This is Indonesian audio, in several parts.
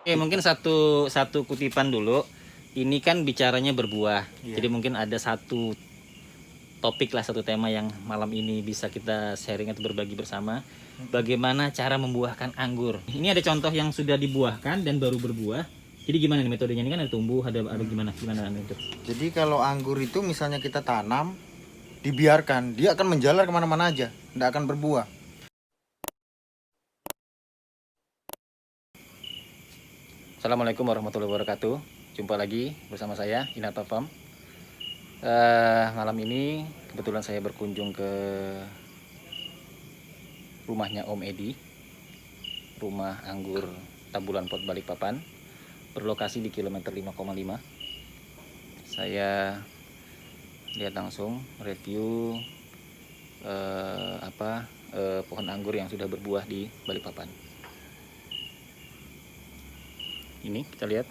Oke, mungkin satu kutipan dulu. Ini kan bicaranya berbuah. Iya. Jadi mungkin ada satu topik lah, satu tema yang malam ini bisa kita sharing atau berbagi bersama. Bagaimana cara membuahkan anggur. Ini ada contoh yang sudah dibuahkan dan baru berbuah. Jadi gimana nih metodenya? Ini kan ada tumbuh, ada gimana itu? Jadi kalau anggur itu misalnya kita tanam, dibiarkan, dia akan menjalar kemana-mana aja, tidak akan berbuah. Assalamualaikum warahmatullahi wabarakatuh. Jumpa lagi bersama saya Inata Farm. Malam ini kebetulan saya berkunjung ke rumahnya Om Edi, rumah anggur Tabulan Pot Balikpapan, berlokasi di kilometer 5,5. Saya lihat langsung review pohon anggur yang sudah berbuah di Balikpapan. Ini kita lihat.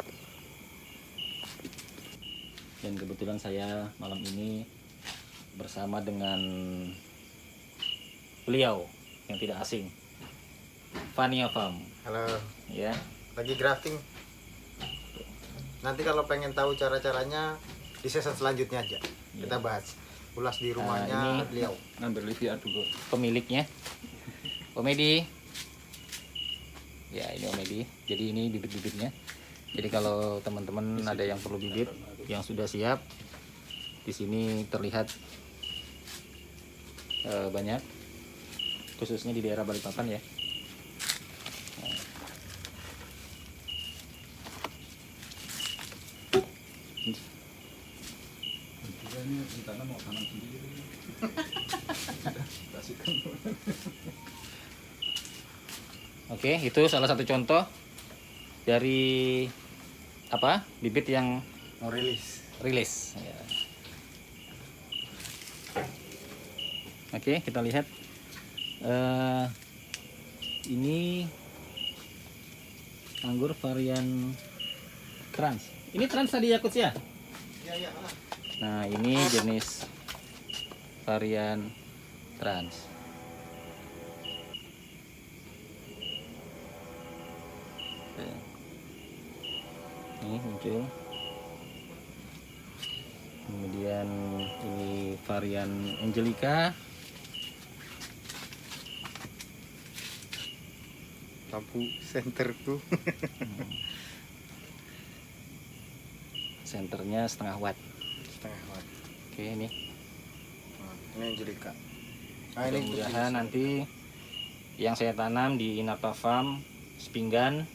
Dan kebetulan saya malam ini bersama dengan beliau yang tidak asing, Vania Farm. Halo, Ya, lagi grafting. Nanti kalau pengen tahu cara-caranya di season selanjutnya aja kita bahas. Ulas di rumahnya ini beliau. Number review dulu pemiliknya, Om Edi. Ya, ini Om Edi. Jadi ini bibit-bibitnya. Jadi kalau teman-teman ada yang perlu bibit yang sudah siap, di sini terlihat banyak, khususnya di daerah Balikpapan ya. Oke, itu salah satu contoh dari bibit yang Mau rilis. Ya. Oke, kita lihat. Ini anggur varian trans. Ini trans tadi ya, Coach ya? Iya. Nah, ini jenis varian trans. Ini muncul. Kemudian ini varian Angelica. Lampu senterku. Senternya setengah watt. Setengah watt. Oke, ini. Ini Angelica. Mudah-mudahan nanti yang saya tanam di Inata Farm Sepinggan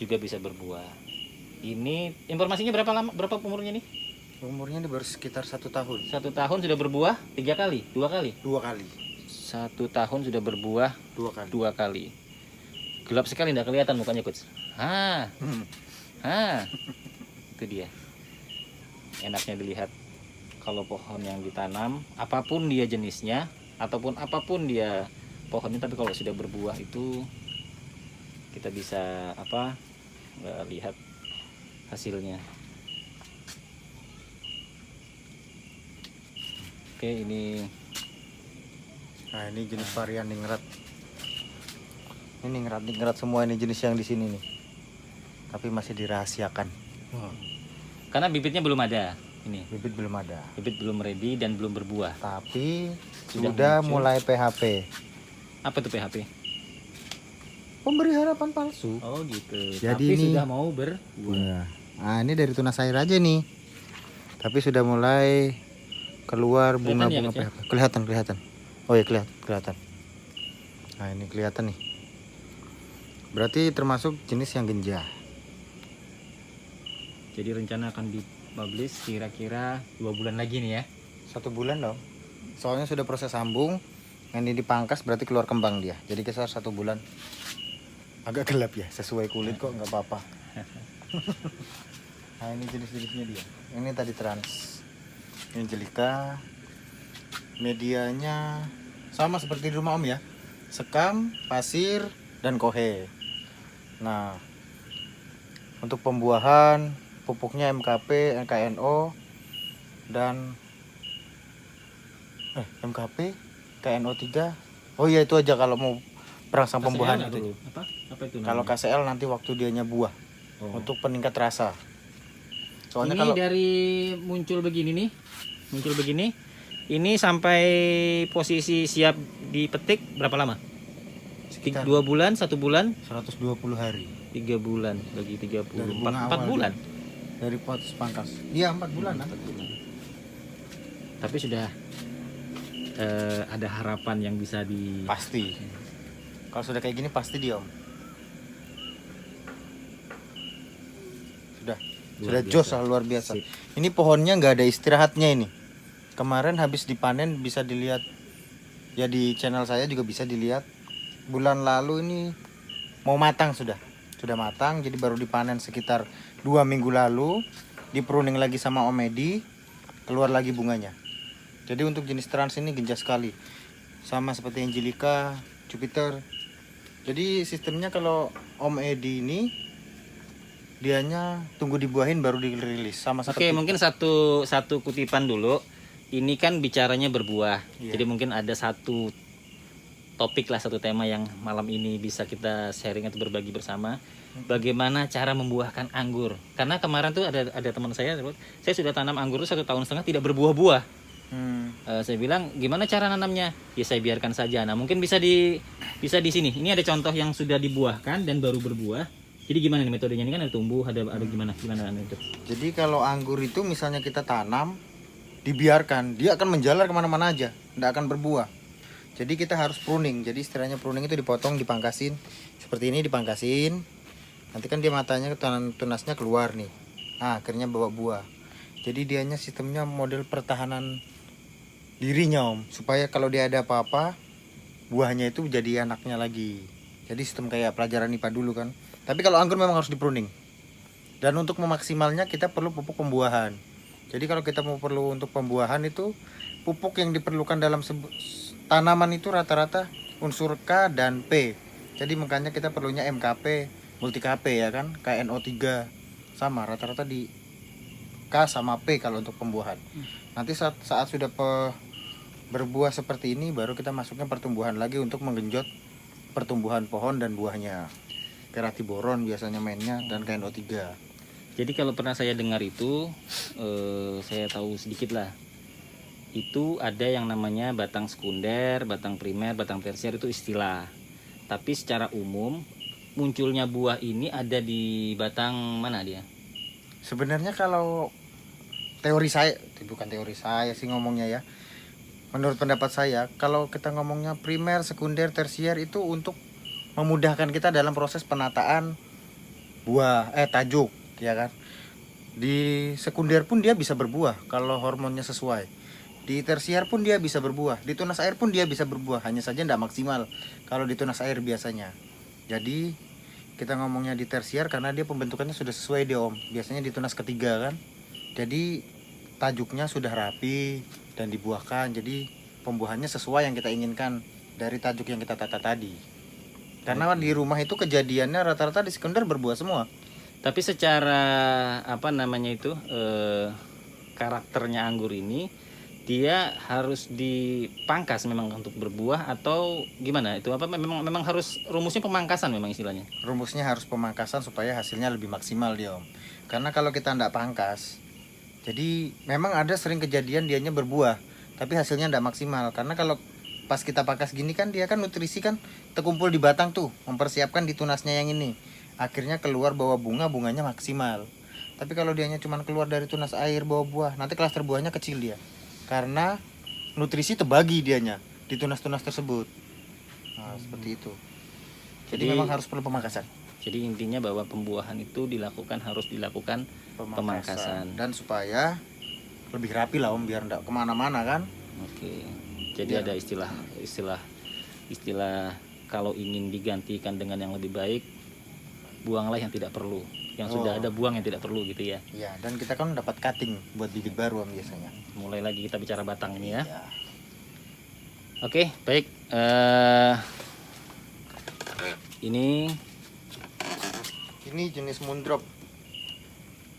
juga bisa berbuah. Ini informasinya berapa umurnya nih? Umurnya baru sekitar 1 tahun. 1 tahun sudah berbuah 3 kali, 2 kali. 2 kali. 1 tahun sudah berbuah 2 kali. 2 kali. Gelap sekali, tidak kelihatan mukanya, Coach. Itu dia. Enaknya dilihat kalau pohon yang ditanam, apapun dia jenisnya, ataupun apapun dia pohonnya, tapi kalau sudah berbuah itu kita bisa lihat hasilnya. Oke, ini. Nah, ini jenis varian ningrat. Ini ningrat semua, ini jenis yang di sini nih. Tapi masih dirahasiakan. Karena bibitnya belum ada. Ini Bibit belum ada. bibit belum ready dan belum berbuah. Tapi Sudah sudah muncul. mulai PHP. Apa tuh PHP? Pemberi harapan palsu. Oh gitu. Jadi tapi ini sudah mau berbuah. Nah, ini dari tunas air aja nih. Tapi sudah mulai keluar bunga-bunga Kelihatan ya, PHP. Kelihatan. Oh ya, kelihatan. Nah, ini kelihatan nih. Berarti termasuk jenis yang genjah. Jadi rencana akan dipublish kira-kira 2 bulan lagi nih ya. 1 bulan dong. Soalnya sudah proses sambung. Ini dipangkas berarti keluar kembang dia. Jadi kisar 1 bulan. Agak gelap ya, sesuai kulit kok, nggak apa-apa. Nah, ini jenis-jenisnya dia. Ini tadi trans. Ini Angelica. Medianya sama seperti di rumah Om ya. Sekam, pasir, dan kohe. Nah, untuk pembuahan pupuknya MKP, KNO, dan MKP, KNO 3. Oh iya, itu aja kalau mau perangsang pembuahan KCL nggak itu. perlu. Apa itu Kalau namanya? KCL nanti waktu dianya buah Oh. untuk peningkat rasa. Soalnya Ini kalau dari muncul begini nih, muncul begini, ini sampai posisi siap dipetik berapa lama? sekitar 2 bulan, 1 bulan, 120 hari 3 bulan bagi 30, dari 4, bunga 4 awal bulan. dari pot pangkas. Iya 4 bulan. 4 bulan. Tapi sudah ada harapan yang bisa di Pasti. Kalau sudah kayak gini pasti dia Om. Sudah. Luar Sudah biasa. jos lah, luar biasa. Sip. Ini pohonnya nggak ada istirahatnya ini. Kemarin habis dipanen bisa dilihat ya di channel saya juga bisa dilihat. Bulan lalu ini mau matang sudah. Sudah matang jadi baru dipanen sekitar 2 minggu lalu. Di pruning lagi sama Om Edi, keluar lagi bunganya. Jadi untuk jenis trans ini genjas sekali. Sama seperti Angelica, Jupiter. Jadi sistemnya kalau Om Edi ini dianya tunggu dibuahin baru dirilis sama Oke, seperti mungkin satu kutipan dulu. Ini kan bicaranya berbuah. Iya. Jadi mungkin ada satu topik lah, satu tema yang malam ini bisa kita sharing atau berbagi bersama. Bagaimana cara membuahkan anggur? Karena kemarin tuh ada teman saya sudah tanam anggur tuh 1,5 tahun tidak berbuah-buah. Saya bilang gimana cara nanamnya? Ya saya biarkan saja. Nah mungkin bisa di sini. Ini ada contoh yang sudah dibuahkan dan baru berbuah. Jadi gimana nih metodenya? Ini kan ada tumbuh, ada gimana itu? Jadi kalau anggur itu misalnya kita tanam, dibiarkan, dia akan menjalar kemana-mana aja, tidak akan berbuah. Jadi kita harus pruning. Jadi istilahnya pruning itu dipotong, dipangkasin. Seperti ini dipangkasin. Nanti kan dia matanya, tunasnya keluar nih. Nah akhirnya bawa buah. Jadi dianya sistemnya model pertahanan dirinya Om. Supaya kalau dia ada apa-apa, buahnya itu jadi anaknya lagi. Jadi sistem kayak pelajaran IPA dulu kan. Tapi kalau anggur memang harus dipruning. Dan untuk memaksimalnya kita perlu pupuk pembuahan. Jadi kalau kita mau perlu untuk pembuahan itu pupuk yang diperlukan dalam tanaman itu rata-rata unsur K dan P. Jadi makanya kita perlunya MKP, multi KP ya kan, KNO3 sama rata-rata di K sama P kalau untuk pembuahan. Nanti saat sudah berbuah seperti ini baru kita masukkan pertumbuhan lagi untuk menggenjot pertumbuhan pohon dan buahnya. Keratiboron biasanya mainnya dan KNO3. Jadi kalau pernah saya dengar itu, saya tahu sedikit lah. Itu ada yang namanya batang sekunder, batang primer, batang tersier, itu istilah. Tapi secara umum munculnya buah ini ada di batang mana dia? Sebenarnya kalau teori saya, bukan teori saya sih ngomongnya ya. Menurut pendapat saya, kalau kita ngomongnya primer, sekunder, tersier itu untuk memudahkan kita dalam proses penataan buah tajuk ya kan. Di sekunder pun dia bisa berbuah kalau hormonnya sesuai. Di tersier pun dia bisa berbuah. Di tunas air pun dia bisa berbuah, hanya saja tidak maksimal kalau di tunas air biasanya. Jadi kita ngomongnya di tersier karena dia pembentukannya sudah sesuai dia Om. Biasanya di tunas ketiga kan. Jadi tajuknya sudah rapi dan dibuahkan. Jadi pembuahannya sesuai yang kita inginkan dari tajuk yang kita tata tadi. Karena di rumah itu kejadiannya rata-rata di sekunder berbuah semua. Tapi secara apa namanya itu karakternya anggur ini dia harus dipangkas memang untuk berbuah atau gimana? Itu apa memang harus rumusnya pemangkasan memang istilahnya. Rumusnya harus pemangkasan supaya hasilnya lebih maksimal dia Om. Karena kalau kita tidak pangkas, jadi memang ada sering kejadian dianya berbuah, tapi hasilnya tidak maksimal. Karena kalau pas kita pangkas gini kan dia kan nutrisi kan terkumpul di batang tuh, mempersiapkan di tunasnya yang ini. Akhirnya keluar bawa bunganya maksimal. Tapi kalau dianya cuma keluar dari tunas air bawa buah, nanti klaster buahnya kecil dia. Karena nutrisi terbagi dianya di tunas-tunas tersebut. Nah, seperti itu. Jadi memang harus perlu pemangkasan. Jadi intinya bahwa pembuahan itu harus dilakukan pemangkasan. Dan supaya lebih rapi lah Om, biar enggak kemana-mana kan. Oke. Jadi ada istilah kalau ingin digantikan dengan yang lebih baik, buanglah yang tidak perlu. Yang sudah ada buang yang tidak perlu gitu ya. Iya, dan kita kan dapat cutting buat bibit baru Om biasanya. Mulai lagi kita bicara batang ini ya. Iya. Oke, baik. Ini jenis moondrop.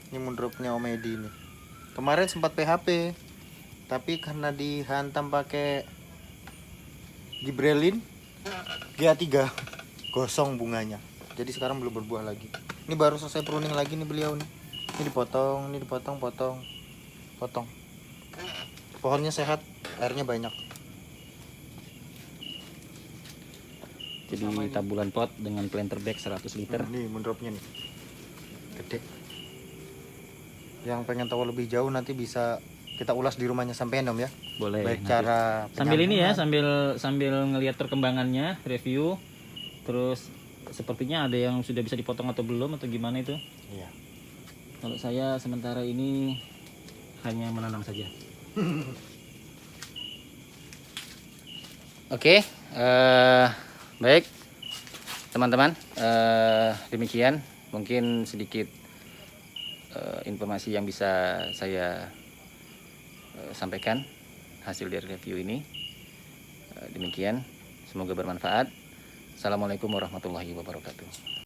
Ini moondropnya Om Edi ini. Kemarin sempat PHP, tapi karena dihantam pakai gibberellin GA3 gosong bunganya. Jadi sekarang belum berbuah lagi. Ini baru selesai pruning lagi nih beliau nih. Ini dipotong, potong. Pohonnya sehat, airnya banyak. Jadi tabulan pot dengan planter bag 100 liter. Nih moondropnya nih. Gede. Yang pengen tahu lebih jauh nanti bisa kita ulas di rumahnya sampean Om ya. Boleh. Baik nanti. cara Sambil ini ya, penyampaian. sambil ngelihat perkembangannya, review. Terus sepertinya ada yang sudah bisa dipotong atau belum atau gimana itu? Iya. Kalau saya sementara ini hanya menanam saja. Oke, baik teman-teman, demikian mungkin sedikit informasi yang bisa saya sampaikan hasil dari review ini. Demikian, semoga bermanfaat. Assalamualaikum warahmatullahi wabarakatuh.